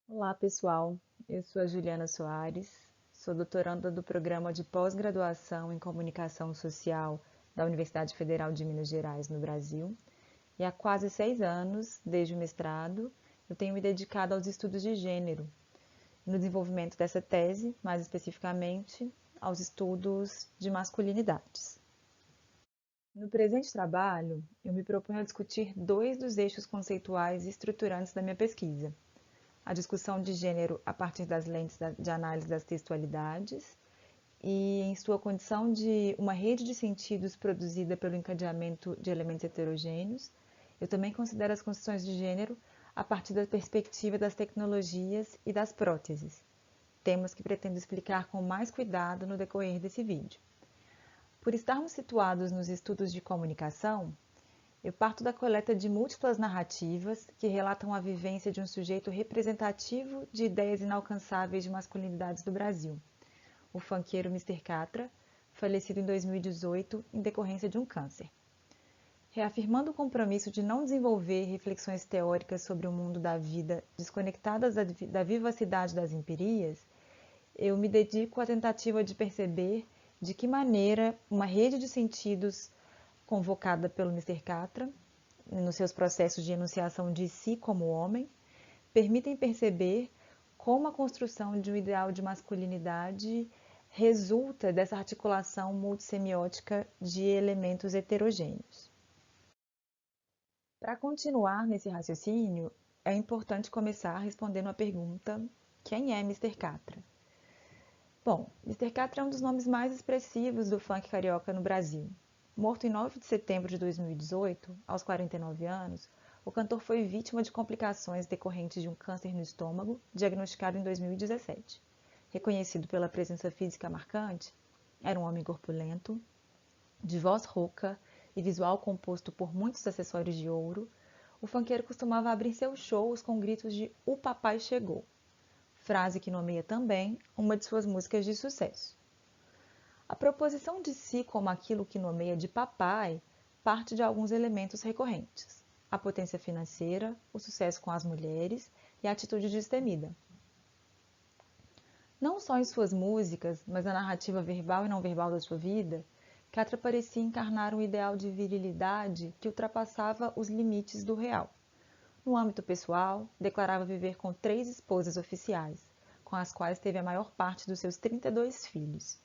Olá, pessoal. Eu sou a Juliana Soares, sou doutoranda do Programa de Pós-Graduação em Comunicação Social da Universidade Federal de Minas Gerais, no Brasil. E há quase 6 anos, desde o mestrado, eu tenho me dedicado aos estudos de gênero, no desenvolvimento dessa tese, mais especificamente, aos estudos de masculinidades. No presente trabalho, eu me proponho a discutir dois dos eixos conceituais e estruturantes da minha pesquisa: a discussão de gênero a partir das lentes de análise das textualidades e em sua condição de uma rede de sentidos produzida pelo encadeamento de elementos heterogêneos. Eu também considero as construções de gênero a partir da perspectiva das tecnologias e das próteses, temas que pretendo explicar com mais cuidado no decorrer desse vídeo. Por estarmos situados nos estudos de comunicação, eu parto da coleta de múltiplas narrativas que relatam a vivência de um sujeito representativo de ideias inalcançáveis de masculinidades do Brasil, o funkeiro Mr. Catra, falecido em 2018 em decorrência de um câncer. Reafirmando o compromisso de não desenvolver reflexões teóricas sobre o mundo da vida desconectadas da vivacidade das empirias, eu me dedico à tentativa de perceber de que maneira uma rede de sentidos convocada pelo Mr. Catra, nos seus processos de enunciação de si como homem, permitem perceber como a construção de um ideal de masculinidade resulta dessa articulação multissemiótica de elementos heterogêneos. Para continuar nesse raciocínio, é importante começar respondendo a pergunta: quem é Mr. Catra? Bom, Mr. Catra é um dos nomes mais expressivos do funk carioca no Brasil. Morto em 9 de setembro de 2018, aos 49 anos, o cantor foi vítima de complicações decorrentes de um câncer no estômago, diagnosticado em 2017. Reconhecido pela presença física marcante, era um homem corpulento, de voz rouca e visual composto por muitos acessórios de ouro. O funkeiro costumava abrir seus shows com gritos de "O papai chegou", frase que nomeia também uma de suas músicas de sucesso. A proposição de si como aquilo que nomeia de papai parte de alguns elementos recorrentes: a potência financeira, o sucesso com as mulheres e a atitude destemida. Não só em suas músicas, mas na narrativa verbal e não verbal da sua vida, Catra parecia encarnar um ideal de virilidade que ultrapassava os limites do real. No âmbito pessoal, declarava viver com 3 esposas oficiais, com as quais teve a maior parte dos seus 32 filhos.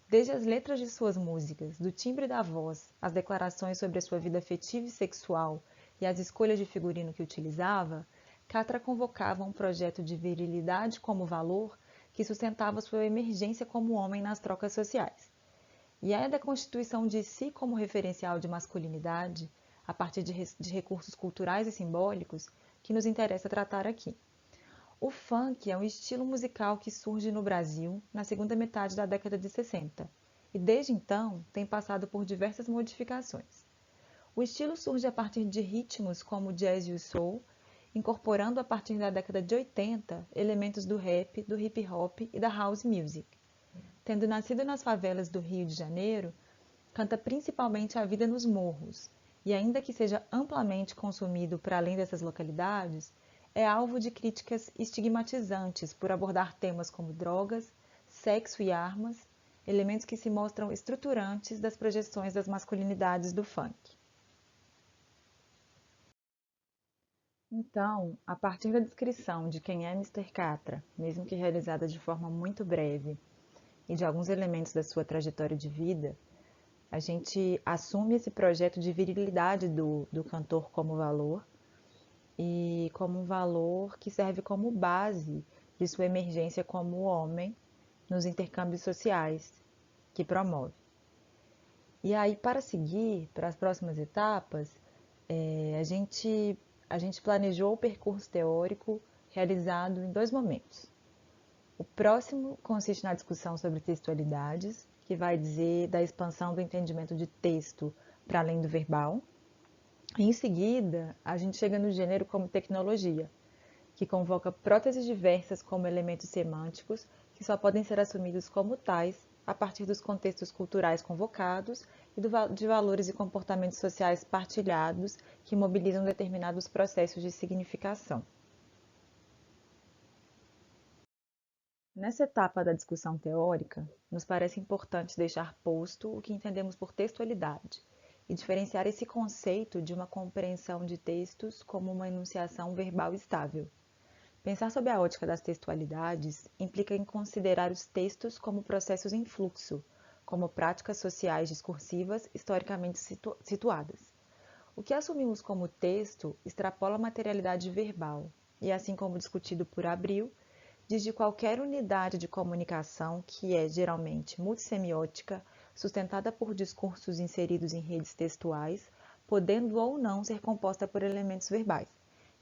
Desde as letras de suas músicas, do timbre da voz, as declarações sobre a sua vida afetiva e sexual e as escolhas de figurino que utilizava, Catra convocava um projeto de virilidade como valor que sustentava sua emergência como homem nas trocas sociais. E é da constituição de si como referencial de masculinidade, a partir de recursos culturais e simbólicos, que nos interessa tratar aqui. O funk é um estilo musical que surge no Brasil na segunda metade da década de 60 e desde então tem passado por diversas modificações. O estilo surge a partir de ritmos como o jazz e o soul, incorporando a partir da década de 80 elementos do rap, do hip hop e da house music. Tendo nascido nas favelas do Rio de Janeiro, canta principalmente a vida nos morros, e ainda que seja amplamente consumido para além dessas localidades, é alvo de críticas estigmatizantes por abordar temas como drogas, sexo e armas, elementos que se mostram estruturantes das projeções das masculinidades do funk. Então, a partir da descrição de quem é Mr. Catra, mesmo que realizada de forma muito breve, e de alguns elementos da sua trajetória de vida, a gente assume esse projeto de virilidade do cantor como valor e como um valor que serve como base de sua emergência como homem nos intercâmbios sociais que promove. E aí, para seguir para as próximas etapas, a gente planejou o percurso teórico realizado em 2 momentos. O próximo consiste na discussão sobre textualidades, que vai dizer da expansão do entendimento de texto para além do verbal. E em seguida, a gente chega no gênero como tecnologia, que convoca próteses diversas como elementos semânticos que só podem ser assumidos como tais a partir dos contextos culturais convocados e de valores e comportamentos sociais partilhados que mobilizam determinados processos de significação. Nessa etapa da discussão teórica, nos parece importante deixar posto o que entendemos por textualidade e diferenciar esse conceito de uma compreensão de textos como uma enunciação verbal estável. Pensar sob a ótica das textualidades implica em considerar os textos como processos em fluxo, como práticas sociais discursivas historicamente situadas. O que assumimos como texto extrapola a materialidade verbal e, assim como discutido por Abril, diz de qualquer unidade de comunicação que é geralmente multissemiótica, sustentada por discursos inseridos em redes textuais, podendo ou não ser composta por elementos verbais,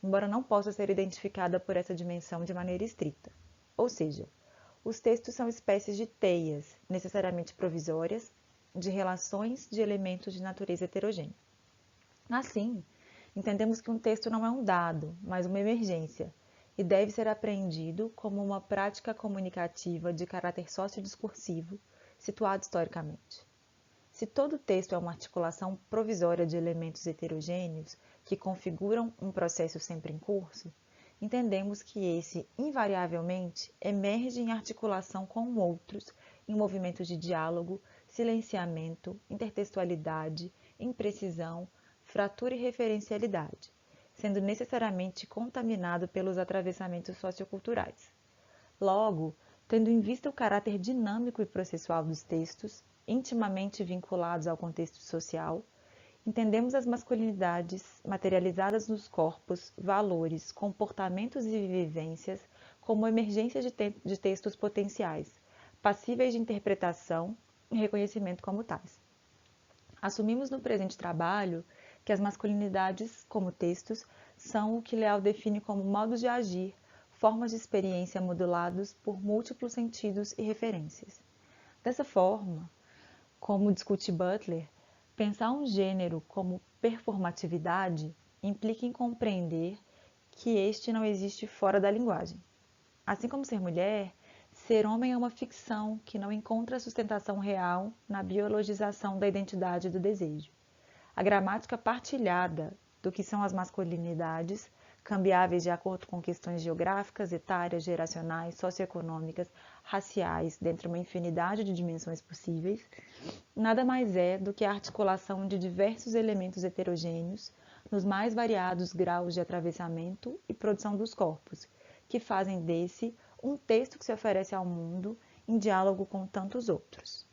embora não possa ser identificada por essa dimensão de maneira estrita. Ou seja, os textos são espécies de teias, necessariamente provisórias, de relações de elementos de natureza heterogênea. Assim, entendemos que um texto não é um dado, mas uma emergência, e deve ser apreendido como uma prática comunicativa de caráter sociodiscursivo, situado historicamente. Se todo texto é uma articulação provisória de elementos heterogêneos que configuram um processo sempre em curso, entendemos que esse, invariavelmente, emerge em articulação com outros, em movimentos de diálogo, silenciamento, intertextualidade, imprecisão, fratura e referencialidade, sendo necessariamente contaminado pelos atravessamentos socioculturais. Logo, tendo em vista o caráter dinâmico e processual dos textos, intimamente vinculados ao contexto social, entendemos as masculinidades materializadas nos corpos, valores, comportamentos e vivências como emergência de textos potenciais, passíveis de interpretação e reconhecimento como tais. Assumimos no presente trabalho que as masculinidades, como textos, são o que Leal define como modos de agir, formas de experiência modulados por múltiplos sentidos e referências. Dessa forma, como discute Butler, pensar um gênero como performatividade implica em compreender que este não existe fora da linguagem. Assim como ser mulher, ser homem é uma ficção que não encontra sustentação real na biologização da identidade e do desejo. A gramática partilhada do que são as masculinidades, cambiáveis de acordo com questões geográficas, etárias, geracionais, socioeconômicas, raciais, dentre uma infinidade de dimensões possíveis, nada mais é do que a articulação de diversos elementos heterogêneos nos mais variados graus de atravessamento e produção dos corpos, que fazem desse um texto que se oferece ao mundo em diálogo com tantos outros.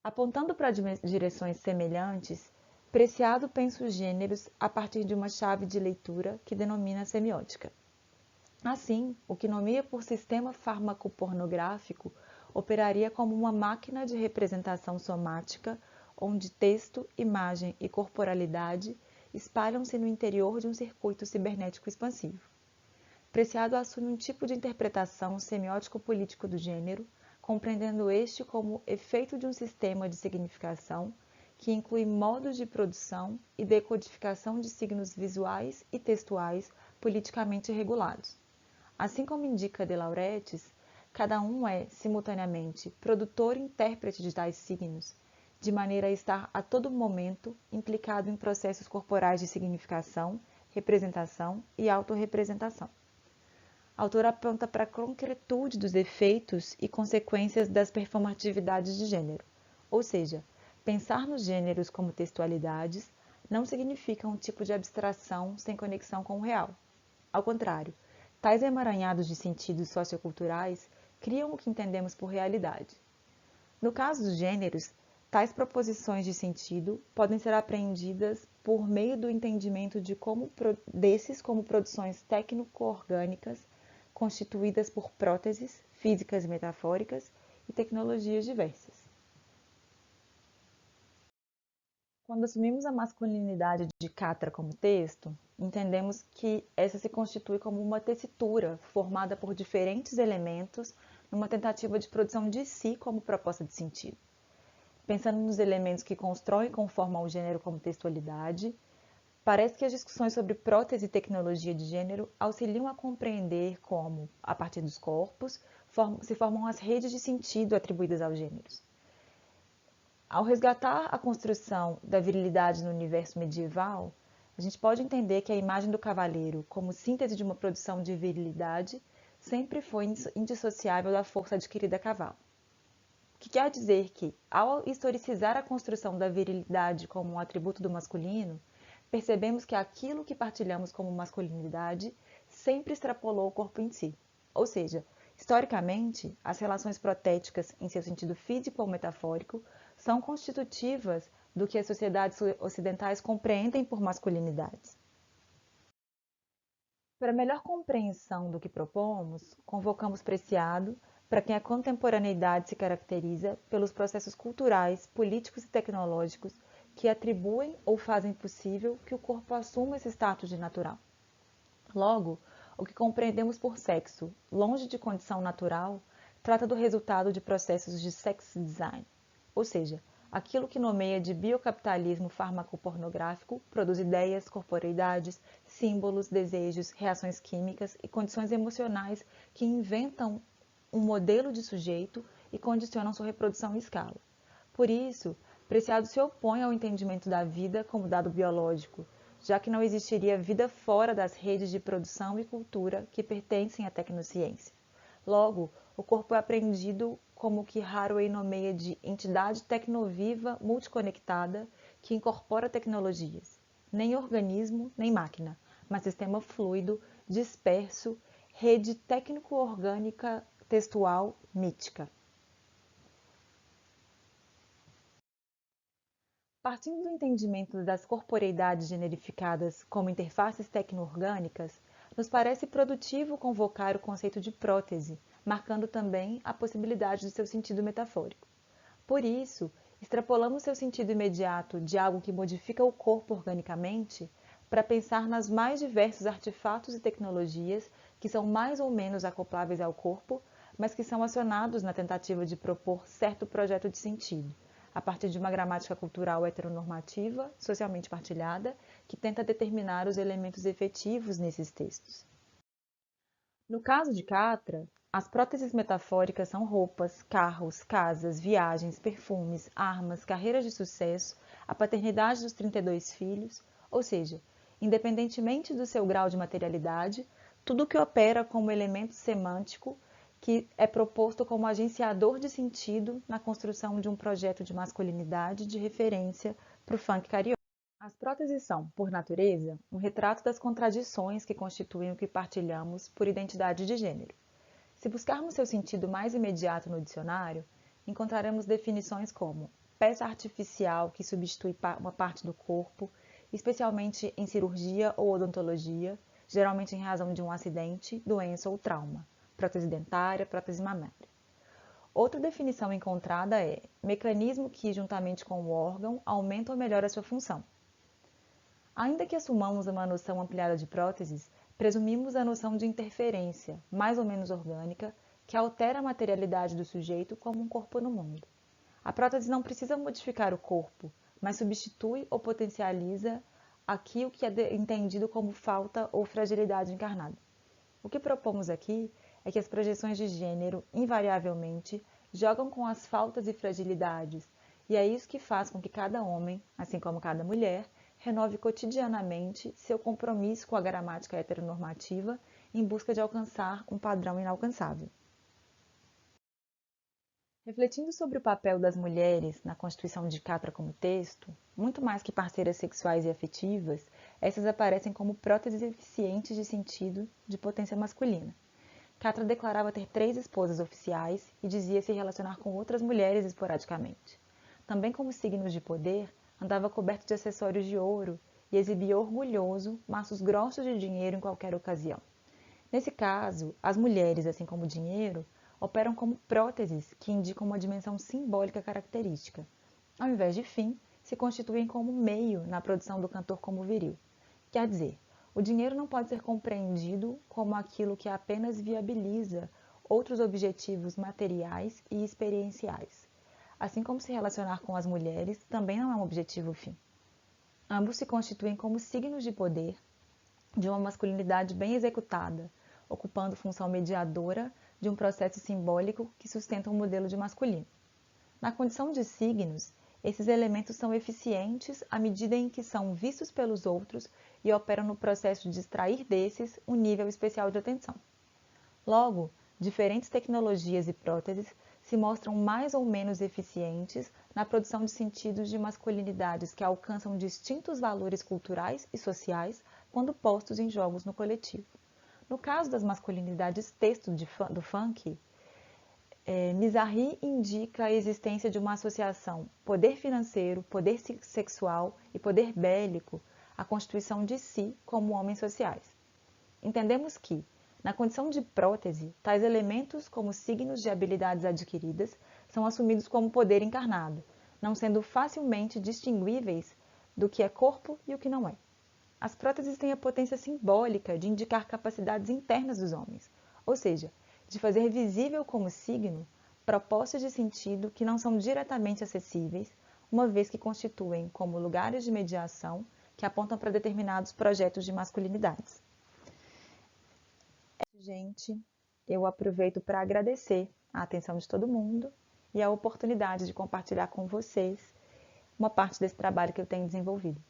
Apontando para direções semelhantes, Preciado pensa os gêneros a partir de uma chave de leitura que denomina semiótica. Assim, o que nomeia por sistema fármaco-pornográfico operaria como uma máquina de representação somática, onde texto, imagem e corporalidade espalham-se no interior de um circuito cibernético expansivo. Preciado assume um tipo de interpretação semiótico-político do gênero, compreendendo este como efeito de um sistema de significação que inclui modos de produção e decodificação de signos visuais e textuais politicamente regulados. Assim como indica De Laurentiis, cada um é, simultaneamente, produtor e intérprete de tais signos, de maneira a estar a todo momento implicado em processos corporais de significação, representação e autorrepresentação. A autora aponta para a concretude dos efeitos e consequências das performatividades de gênero, ou seja, pensar nos gêneros como textualidades não significa um tipo de abstração sem conexão com o real. Ao contrário, tais emaranhados de sentidos socioculturais criam o que entendemos por realidade. No caso dos gêneros, tais proposições de sentido podem ser apreendidas por meio do entendimento desses como produções técnico-orgânicas constituídas por próteses físicas e metafóricas e tecnologias diversas. Quando assumimos a masculinidade de Catra como texto, entendemos que essa se constitui como uma tessitura formada por diferentes elementos numa tentativa de produção de si como proposta de sentido. Pensando nos elementos que constroem e conformam o gênero como textualidade, parece que as discussões sobre prótese e tecnologia de gênero auxiliam a compreender como, a partir dos corpos, se formam as redes de sentido atribuídas aos gêneros. Ao resgatar a construção da virilidade no universo medieval, a gente pode entender que a imagem do cavaleiro, como síntese de uma produção de virilidade, sempre foi indissociável da força adquirida a cavalo. O que quer dizer que, ao historicizar a construção da virilidade como um atributo do masculino, percebemos que aquilo que partilhamos como masculinidade sempre extrapolou o corpo em si. Ou seja, historicamente, as relações protéticas, em seu sentido físico ou metafórico, são constitutivas do que as sociedades ocidentais compreendem por masculinidades. Para melhor compreensão do que propomos, convocamos Preciado, para quem a contemporaneidade se caracteriza pelos processos culturais, políticos e tecnológicos que atribuem ou fazem possível que o corpo assuma esse status de natural. Logo, o que compreendemos por sexo, longe de condição natural, trata do resultado de processos de sex design, ou seja, aquilo que nomeia de biocapitalismo farmacopornográfico produz ideias, corporeidades, símbolos, desejos, reações químicas e condições emocionais que inventam um modelo de sujeito e condicionam sua reprodução em escala. Por isso, Preciado se opõe ao entendimento da vida como dado biológico, já que não existiria vida fora das redes de produção e cultura que pertencem à tecnociência. Logo, o corpo é apreendido como o que Haraway nomeia de entidade tecnoviva multiconectada que incorpora tecnologias, nem organismo nem máquina, mas sistema fluido, disperso, rede técnico-orgânica textual mítica. Partindo do entendimento das corporeidades generificadas como interfaces tecno-orgânicas, nos parece produtivo convocar o conceito de prótese, marcando também a possibilidade de seu sentido metafórico. Por isso, extrapolamos seu sentido imediato de algo que modifica o corpo organicamente para pensar nas mais diversos artefatos e tecnologias que são mais ou menos acopláveis ao corpo, mas que são acionados na tentativa de propor certo projeto de sentido, a partir de uma gramática cultural heteronormativa, socialmente partilhada, que tenta determinar os elementos efetivos nesses textos. No caso de Catra, as próteses metafóricas são roupas, carros, casas, viagens, perfumes, armas, carreiras de sucesso, a paternidade dos 32 filhos, ou seja, independentemente do seu grau de materialidade, tudo que opera como elemento semântico que é proposto como agenciador de sentido na construção de um projeto de masculinidade de referência para o funk carioca. As próteses são, por natureza, um retrato das contradições que constituem o que partilhamos por identidade de gênero. Se buscarmos seu sentido mais imediato no dicionário, encontraremos definições como peça artificial que substitui uma parte do corpo, especialmente em cirurgia ou odontologia, geralmente em razão de um acidente, doença ou trauma, prótese dentária, prótese mamária. Outra definição encontrada é mecanismo que, juntamente com o órgão, aumenta ou melhora sua função. Ainda que assumamos uma noção ampliada de próteses, presumimos a noção de interferência, mais ou menos orgânica, que altera a materialidade do sujeito como um corpo no mundo. A prótese não precisa modificar o corpo, mas substitui ou potencializa aquilo que é entendido como falta ou fragilidade encarnada. O que propomos aqui é que as projeções de gênero, invariavelmente, jogam com as faltas e fragilidades, e é isso que faz com que cada homem, assim como cada mulher, renove cotidianamente seu compromisso com a gramática heteronormativa em busca de alcançar um padrão inalcançável. Refletindo sobre o papel das mulheres na constituição de Catra como texto, muito mais que parceiras sexuais e afetivas, essas aparecem como próteses eficientes de sentido de potência masculina. Catra declarava ter 3 esposas oficiais e dizia se relacionar com outras mulheres esporadicamente. Também como signos de poder, andava coberto de acessórios de ouro e exibia orgulhoso maços grossos de dinheiro em qualquer ocasião. Nesse caso, as mulheres, assim como o dinheiro, operam como próteses que indicam uma dimensão simbólica característica. Ao invés de fim, se constituem como meio na produção do cantor como viril. Quer dizer, o dinheiro não pode ser compreendido como aquilo que apenas viabiliza outros objetivos materiais e experienciais. Assim como se relacionar com as mulheres também não é um objetivo fim. Ambos se constituem como signos de poder de uma masculinidade bem executada, ocupando função mediadora de um processo simbólico que sustenta um modelo de masculino. Na condição de signos, Esses elementos são eficientes à medida em que são vistos pelos outros e operam no processo de extrair desses um nível especial de atenção. Logo, diferentes tecnologias e próteses se mostram mais ou menos eficientes na produção de sentidos de masculinidades que alcançam distintos valores culturais e sociais quando postos em jogos no coletivo. No caso das masculinidades texto do funk, Mizrahi indica a existência de uma associação poder financeiro, poder sexual e poder bélico à constituição de si como homens sociais. Entendemos que, na condição de prótese, tais elementos, como signos de habilidades adquiridas, são assumidos como poder encarnado, não sendo facilmente distinguíveis do que é corpo e o que não é. As próteses têm a potência simbólica de indicar capacidades internas dos homens, ou seja, de fazer visível como signo propostas de sentido que não são diretamente acessíveis, uma vez que constituem como lugares de mediação que apontam para determinados projetos de masculinidades. Gente, eu aproveito para agradecer a atenção de todo mundo e a oportunidade de compartilhar com vocês uma parte desse trabalho que eu tenho desenvolvido.